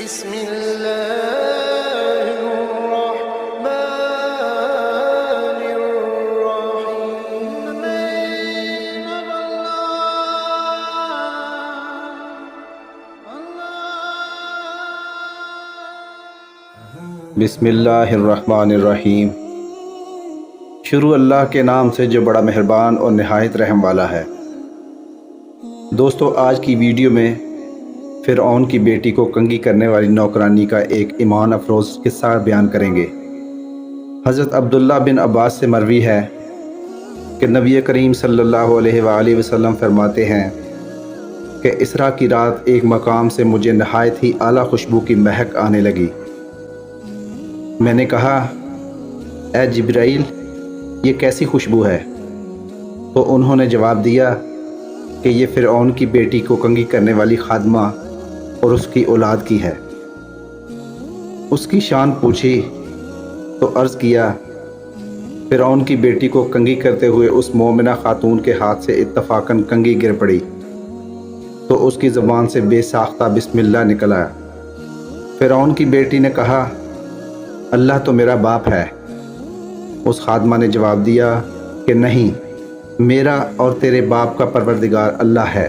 بسم الله الرحمن الرحيم. بسم اللہ الرحمن الرحیم. شروع اللہ کے نام سے جو بڑا مہربان اور نہایت رحم والا ہے. دوستو، آج کی ویڈیو میں فرعون کی بیٹی کو کنگھی کرنے والی نوکرانی کا ایک ایمان افروز قصہ بیان کریں گے. حضرت عبداللہ بن عباس سے مروی ہے کہ نبی کریم صلی اللہ علیہ وآلہ وسلم فرماتے ہیں کہ اسراء کی رات ایک مقام سے مجھے نہایت ہی اعلیٰ خوشبو کی مہک آنے لگی. میں نے کہا، اے جبرائیل، یہ کیسی خوشبو ہے؟ تو انہوں نے جواب دیا کہ یہ فرعون کی بیٹی کو کنگھی کرنے والی خادمہ اور اس کی اولاد کی ہے. اس کی شان پوچھی تو عرض کیا، فرعون کی بیٹی کو کنگھی کرتے ہوئے اس مومنہ خاتون کے ہاتھ سے اتفاقاً کنگھی گر پڑی تو اس کی زبان سے بے ساختہ بسم اللہ نکلا. فرعون کی بیٹی نے کہا، اللہ تو میرا باپ ہے. اس خادمہ نے جواب دیا کہ نہیں، میرا اور تیرے باپ کا پروردگار اللہ ہے.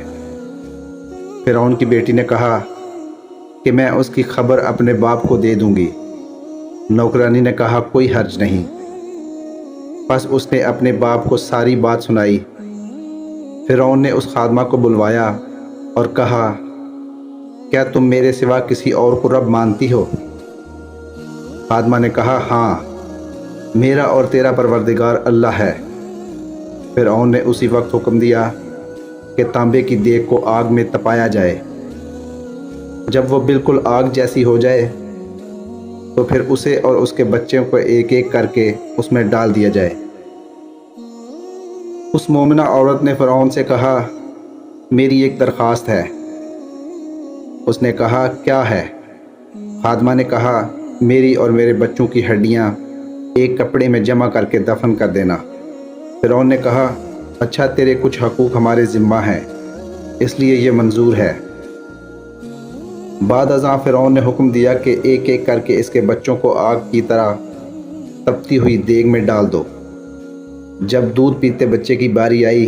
فرعون کی بیٹی نے کہا کہ میں اس کی خبر اپنے باپ کو دے دوں گی. نوکرانی نے کہا، کوئی حرج نہیں. پس اس نے اپنے باپ کو ساری بات سنائی. فرعون نے اس خادمہ کو بلوایا اور کہا، کیا تم میرے سوا کسی اور کو رب مانتی ہو؟ خادمہ نے کہا، ہاں، میرا اور تیرا پروردگار اللہ ہے. فرعون نے اسی وقت حکم دیا کہ تانبے کی دیگ کو آگ میں تپایا جائے. جب وہ بالکل آگ جیسی ہو جائے تو پھر اسے اور اس کے بچوں کو ایک ایک کر کے اس میں ڈال دیا جائے. اس مومنہ عورت نے فرعون سے کہا، میری ایک درخواست ہے. اس نے کہا، کیا ہے؟ خادمہ نے کہا، میری اور میرے بچوں کی ہڈیاں ایک کپڑے میں جمع کر کے دفن کر دینا. فرعون نے کہا، اچھا، تیرے کچھ حقوق ہمارے ذمہ ہیں، اس لیے یہ منظور ہے. بعد ازاں فرعون نے حکم دیا کہ ایک ایک کر کے اس کے بچوں کو آگ کی طرح تپتی ہوئی دیگ میں ڈال دو. جب دودھ پیتے بچے کی باری آئی،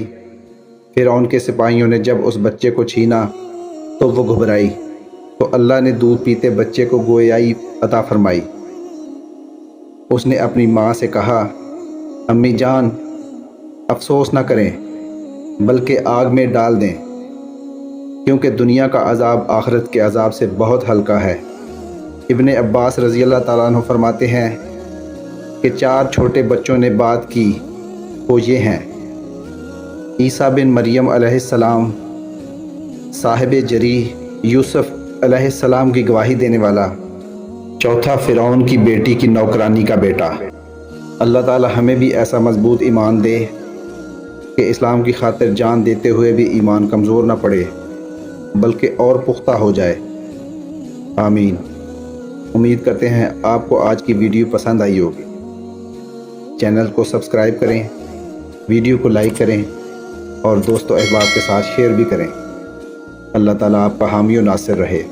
فرعون کے سپاہیوں نے جب اس بچے کو چھینا تو وہ گھبرائی، تو اللہ نے دودھ پیتے بچے کو گویائی عطا فرمائی. اس نے اپنی ماں سے کہا، امی جان، افسوس نہ کریں بلکہ آگ میں ڈال دیں، کیونکہ دنیا کا عذاب آخرت کے عذاب سے بہت ہلکا ہے. ابن عباس رضی اللہ تعالیٰ عنہ فرماتے ہیں کہ 4 چھوٹے بچوں نے بات کی، وہ یہ ہیں: عیسیٰ بن مریم علیہ السلام، صاحب جریح یوسف علیہ السلام کی گواہی دینے والا، چوتھا فرعون کی بیٹی کی نوکرانی کا بیٹا. اللہ تعالی ہمیں بھی ایسا مضبوط ایمان دے کہ اسلام کی خاطر جان دیتے ہوئے بھی ایمان کمزور نہ پڑے بلکہ اور پختہ ہو جائے. آمین. امید کرتے ہیں آپ کو آج کی ویڈیو پسند آئی ہوگی. چینل کو سبسکرائب کریں، ویڈیو کو لائک کریں اور دوست و احباب کے ساتھ شیئر بھی کریں. اللہ تعالیٰ آپ کا حامی و ناصر رہے.